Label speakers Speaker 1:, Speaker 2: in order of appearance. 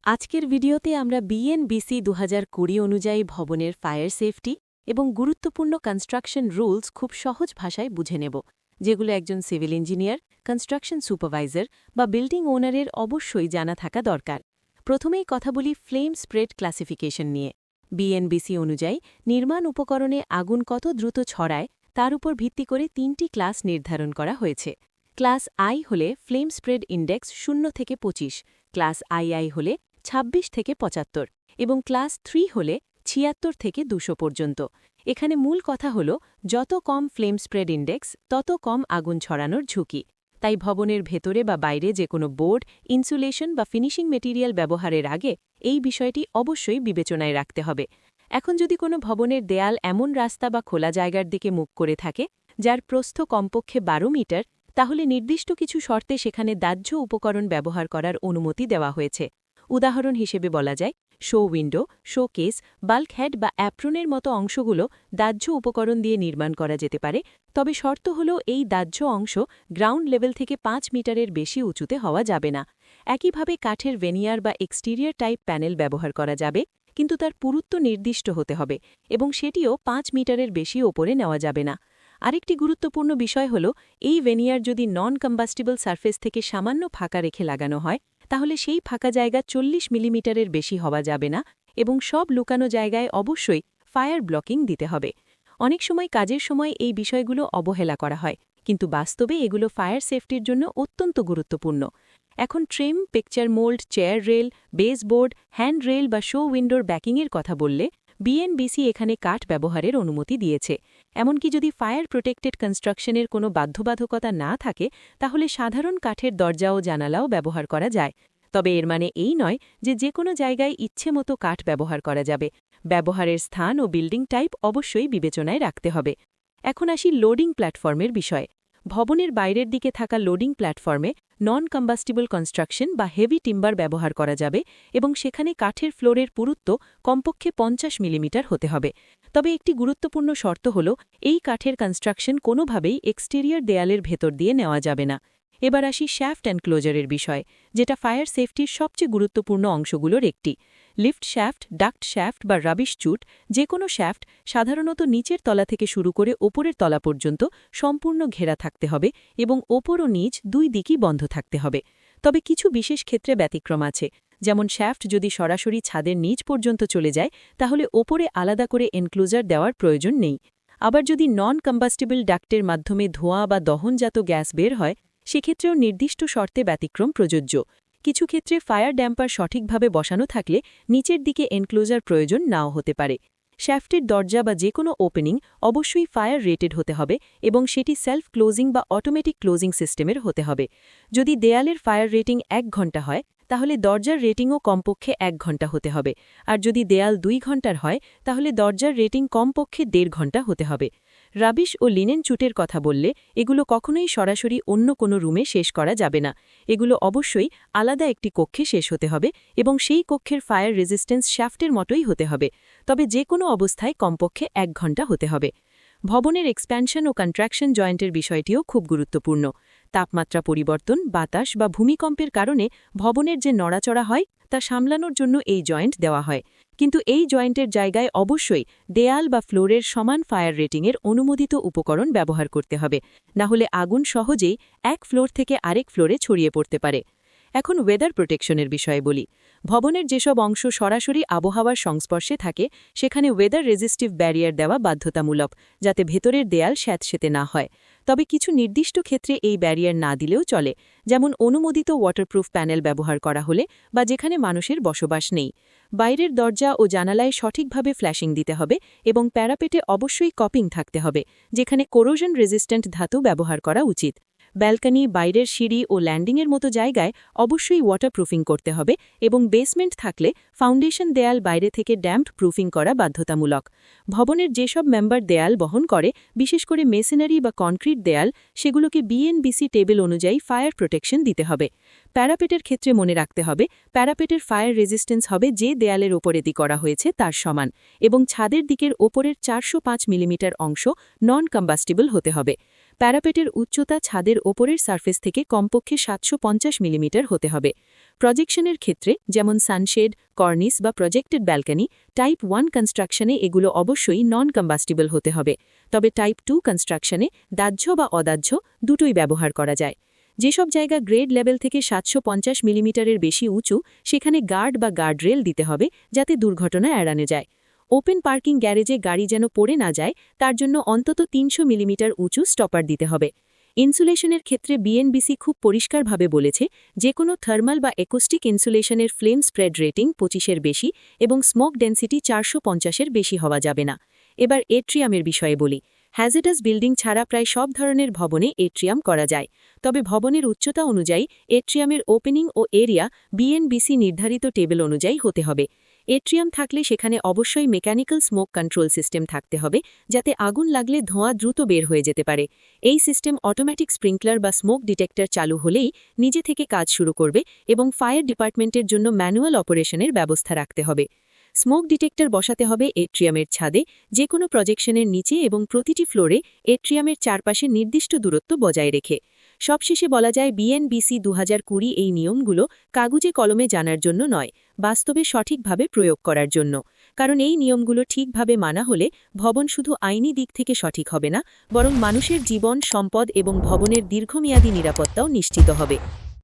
Speaker 1: আজকের ভিডিওতে আমরা বিএনবিসি 2020 অনুযায়ী ভবনের ফায়ার সেফটি এবং গুরুত্বপূর্ণ কনস্ট্রাকশন রুলস খুব সহজ ভাষায় বুঝে নেব, যেগুলো একজন সিভিল ইঞ্জিনিয়ার, কনস্ট্রাকশন সুপারভাইজার বা বিল্ডিং ওনারের অবশ্যই জানা থাকা দরকার। প্রথমেই কথা বলি ফ্লেম স্প্রেড ক্লাসিফিকেশন নিয়ে। বিএনবিসি অনুযায়ী নির্মাণ উপকরণে আগুন কত দ্রুত ছড়ায় তার উপর ভিত্তি করে 3টি ক্লাস নির্ধারণ করা হয়েছে। ক্লাস আই হলে ফ্লেম স্প্রেড ইন্ডেক্স 0 থেকে 25, ক্লাস আইআই হলে 26 থেকে 75 এবং ক্লাস 3 হলে 76 থেকে 200 পর্যন্ত। এখানে মূল কথা হল যত কম ফ্লেম স্প্রেড ইন্ডেক্স তত কম আগুন ছড়ানোর ঝুঁকি। তাই ভবনের ভেতরে বা বাইরে যে কোনো বোর্ড, ইনসুলেশন বা ফিনিশিং মেটেরিয়াল ব্যবহারের আগে এই বিষয়টি অবশ্যই বিবেচনায় রাখতে হবে। এখন যদি কোনো ভবনের দেয়াল এমন রাস্তা বা খোলা জায়গার দিকে মুখ করে থাকে যার প্রস্থ কমপক্ষে 12 মিটার, তাহলে নির্দিষ্ট কিছু শর্তে সেখানে দাহ্য উপকরণ ব্যবহার করার অনুমতি দেওয়া হয়েছে। উদাহরণ হিসেবে বলা যায়, শো উইন্ডো, শোকেস, বাল্কহেড বা অ্যাপ্রনের মতো অংশগুলো দাহ্য উপকরণ দিয়ে নির্মাণ করা যেতে পারে, তবে শর্ত হল এই দাহ্য অংশ গ্রাউন্ড লেভেল থেকে 5 মিটারের বেশি উঁচুতে হওয়া যাবে না। একইভাবে কাঠের ভেনিয়ার বা এক্সটিরিয়ার টাইপ প্যানেল ব্যবহার করা যাবে, কিন্তু তার পুরুত্ব নির্দিষ্ট হতে হবে এবং সেটিও 5 মিটারের বেশি ওপরে নেওয়া যাবে না। আরেকটি গুরুত্বপূর্ণ বিষয় হল, এই ভেনিয়ার যদি নন কম্বাস্টিবল সারফেস থেকে সামান্য ফাঁকা রেখে লাগানো হয়, তাহলে সেই ফাঁকা জায়গা 40 মিলিমিটারের বেশি হওয়া যাবে না এবং সব লুকানো জায়গায় অবশ্যই ফায়ার ব্লকিং দিতে হবে। অনেক সময় কাজের সময় এই বিষয়গুলো অবহেলা করা হয়, কিন্তু বাস্তবে এগুলো ফায়ার সেফটির জন্য অত্যন্ত গুরুত্বপূর্ণ। এখন trim, picture mould, chair rail, baseboard, hand rail বা শো উইন্ডোর ব্যাকিংয়ের কথা বললে বিএনবিসি এখানে কাঠ ব্যবহারের অনুমতি দিয়েছে। এমনকি যদি ফায়ার প্রোটেক্টেড কনস্ট্রাকশনের কোনো বাধ্যবাধকতা না থাকে, তাহলে সাধারণ কাঠের দরজা ও জানালাও ব্যবহার করা যায়। তবে এর মানে এই নয় যে যে কোনো জায়গায় ইচ্ছেমতো কাঠ ব্যবহার করা যাবে। ব্যবহারের স্থান ও বিল্ডিং টাইপ অবশ্যই বিবেচনায় রাখতে হবে। এখন আসি লোডিং প্ল্যাটফর্মের বিষয়ে। ভবনের বাইরের দিকে থাকা লোডিং প্ল্যাটফর্মে নন কম্বাস্টিবল কনস্ট্রাকশন বা হেভি টিম্বার ব্যবহার করা যাবে এবং সেখানে কাঠের ফ্লোরের পুরুত্ব কমপক্ষে 50 মিলিমিটার হতে হবে। তবে একটি গুরুত্বপূর্ণ শর্ত হল, এই কাঠের কনস্ট্রাকশন কোনোভাবেই এক্সটেরিয়র দেয়ালের ভেতর দিয়ে নেওয়া যাবে না। এবার আসি শ্যাফট এনক্লোজারের বিষয়, যেটা ফায়ার সেফটির সবচেয়ে গুরুত্বপূর্ণ অংশগুলোর একটি। লিফট শ্যাফট, ডাক্ট শ্যাফট বা রাবিশ চুট, যে কোনো শ্যাফট সাধারণত নিচের তলা থেকে শুরু করে ওপরের তলা পর্যন্ত সম্পূর্ণ ঘেরা থাকতে হবে এবং ওপর ও নিচ দুই দিকই বন্ধ থাকতে হবে। তবে কিছু বিশেষ ক্ষেত্রে ব্যতিক্রম আছে, যেমন শ্যাফট যদি সরাসরি ছাদের নিচ পর্যন্ত চলে যায়, তাহলে ওপরে আলাদা করে এনক্লোজার দেওয়ার প্রয়োজন নেই। আবার যদি নন কম্বাস্টিবল ডাক্টের মাধ্যমে ধোঁয়া বা দহনজাত গ্যাস বের হয়, সেক্ষেত্রেও নির্দিষ্ট শর্তে ব্যতিক্রম প্রযোজ্য। কিছু ক্ষেত্রে ফায়ার ড্যাম্পার সঠিকভাবে বসানো থাকলে নিচের দিকে এনক্লোজার প্রয়োজন নাও হতে পারে। শ্যাফটের দরজা বা যে কোনো ওপেনিং অবশ্যই ফায়ার রেটেড হতে হবে এবং সেটি সেলফ ক্লোজিং বা অটোমেটিক ক্লোজিং সিস্টেমের হতে হবে। যদি দেয়ালের ফায়ার রেটিং 1 ঘন্টা হয়, তাহলে দরজার রেটিংও কমপক্ষে 1 ঘন্টা হতে হবে, আর যদি দেয়াল 2 ঘন্টার হয়, তাহলে দরজার রেটিং কমপক্ষে 1.5 ঘন্টা হতে হবে। রাবিশ ও লিনেন চুটের কথা বললে এগুলো কখনোই সরাসরি অন্য কোনো রুমে শেষ করা যাবে না। এগুলো অবশ্যই আলাদা একটি কক্ষে শেষ হতে হবে এবং সেই কক্ষের ফায়ার রেজিস্ট্যান্স শ্যাফটের মতোই হতে হবে, তবে যে কোনো অবস্থায় কমপক্ষে 1 ঘন্টা হতে হবে। ভবনের এক্সপ্যানশন ও কন্ট্রাকশন জয়েন্টের বিষয়টিও খুব গুরুত্বপূর্ণ। তাপমাত্রা পরিবর্তন, বাতাস বা ভূমিকম্পের কারণে ভবনের যে নড়াচড়া হয় তা সামলানোর জন্য এই জয়েন্ট দেওয়া হয়, কিন্তু এই জয়েন্টের জায়গায় অবশ্যই দেয়াল বা ফ্লোরের সমান ফায়ার রেটিংয়ের অনুমোদিত উপকরণ ব্যবহার করতে হবে, না হলে আগুন সহজেই এক ফ্লোর থেকে আরেক ফ্লোরে ছড়িয়ে পড়তে পারে। এখন ওয়েদার প্রোটেকশনের বিষয়ে বলি। ভবনের যেসব অংশ সরাসরি আবহাওয়ার সংস্পর্শে থাকে, সেখানে ওয়েদার রেজিস্টিভ ব্যারিয়ার দেওয়া বাধ্যতামূলক, যাতে ভেতরের দেয়াল স্যাঁতসেঁতে না হয়। তবে কিছু নির্দিষ্ট ক্ষেত্রে এই ব্যারিয়ার না দিলেও চলে, যেমন অনুমোদিত ওয়াটারপ্রুফ প্যানেল ব্যবহার করা হলে বা যেখানে মানুষের বসবাস নেই। বাইরের দরজা ও জানালায় সঠিকভাবে ফ্ল্যাশিং দিতে হবে এবং প্যারাপেটে অবশ্যই কপিং থাকতে হবে, যেখানে কোরোশন রেজিস্ট্যান্ট ধাতু ব্যবহার করা উচিত। ব্যালকনি, বাইরের সিঁড়ি ও ল্যান্ডিংয়ের মতো জায়গায় অবশ্যই ওয়াটারপ্রুফিং করতে হবে এবং বেসমেন্ট থাকলে ফাউন্ডেশন দেয়াল বাইরে থেকে ড্যাম্পড প্রুফিং করা বাধ্যতামূলক। ভবনের যেসব মেম্বার দেয়াল বহন করে, বিশেষ করে মেসিনারি বা কনক্রিট দেয়াল, সেগুলোকে বিএনবিসি টেবিল অনুযায়ী ফায়ার প্রোটেকশন দিতে হবে। প্যারাপেটের ক্ষেত্রে মনে রাখতে হবে, প্যারাপেটের ফায়ার রেজিস্ট্যান্স হবে যে দেয়ালের ওপরে করা হয়েছে তার সমান এবং ছাদের দিকের ওপরের 405 মিলিমিটার অংশ নন কম্বাস্টিবল হতে হবে।
Speaker 2: প্যারাপেটের উচ্চতা ছাদের ওপরের সারফেস থেকে কমপক্ষে 750 মিলিমিটার হতে হবে। প্রজেকশনের ক্ষেত্রে যেমন সানশেড, কর্নিস বা প্রজেক্টেড ব্যালকনি, টাইপ 1 কনস্ট্রাকশনে এগুলো অবশ্যই নন কম্বাস্টিবল হতে হবে। তবে টাইপ 2 কনস্ট্রাকশনে দাহ্য বা অদাহ্য দুটোই ব্যবহার করা যায়। যেসব জায়গা গ্রেড লেভেল থেকে 750 মিলিমিটারের বেশি উঁচু, সেখানে গার্ড বা গার্ডরেল দিতে হবে, যাতে দুর্ঘটনা এড়ানো যায়। ওপেন পার্কিং গ্যারেজে গাড়ি যেন পড়ে না যায়, তার জন্য অন্তত 300 মিলিমিটার উঁচু স্টপার দিতে হবে। ইনসুলেশনের ক্ষেত্রে বিএনবিসি খুব পরিষ্কারভাবে বলেছে, যে কোনো থার্মাল বা অ্যাকোস্টিক ইনসুলেশনের ফ্লেম স্প্রেড রেটিং 25-এর বেশি এবং স্মোক ডেন্সিটি 450-এর বেশি হওয়া যাবে না। এবার এট্রিয়ামের বিষয়ে বলি। হ্যাজার্ডাস বিল্ডিং ছাড়া প্রায় সব ধরনের ভবনে এট্রিয়াম করা যায়। তবে ভবনের উচ্চতা অনুযায়ী এট্রিয়ামের ওপেনিং ও এরিয়া বিএনবিসি নির্ধারিত টেবিল অনুযায়ী হতে হবে। এট্রিয়াম থাকলে সেখানে অবশ্যই মেকানিক্যাল স্মোক কন্ট্রোল সিস্টেম থাকতে হবে, যাতে আগুন লাগলে ধোঁয়া দ্রুত বের হয়ে যেতে পারে। এই সিস্টেম অটোমেটিক স্প্রিংকলার বা স্মোক ডিটেক্টর চালু হলেই নিজে থেকে কাজ শুরু করবে এবং ফায়ার ডিপার্টমেন্টের জন্য ম্যানুয়াল অপারেশনের ব্যবস্থা রাখতে হবে। স্মোক ডিটেক্টর বসাতে হবে এট্রিয়ামের ছাদে, যে কোনো প্রজেকশনের নিচে এবং প্রতিটি ফ্লোরে এট্রিয়ামের চারপাশে নির্দিষ্ট দূরত্ব বজায় রেখে। সবশেষে বলা যায়, বিএনবিসি 2020 এই নিয়মগুলো কাগজে কলমে জানার জন্য নয়, বাস্তবে সঠিকভাবে প্রয়োগ করার জন্য। কারণ এই নিয়মগুলো ঠিকভাবে মানা হলে ভবন শুধু আইনি দিক থেকে সঠিক হবে না, বরং মানুষের জীবন, সম্পদ এবং ভবনের দীর্ঘমেয়াদী নিরাপত্তাও নিশ্চিত হবে।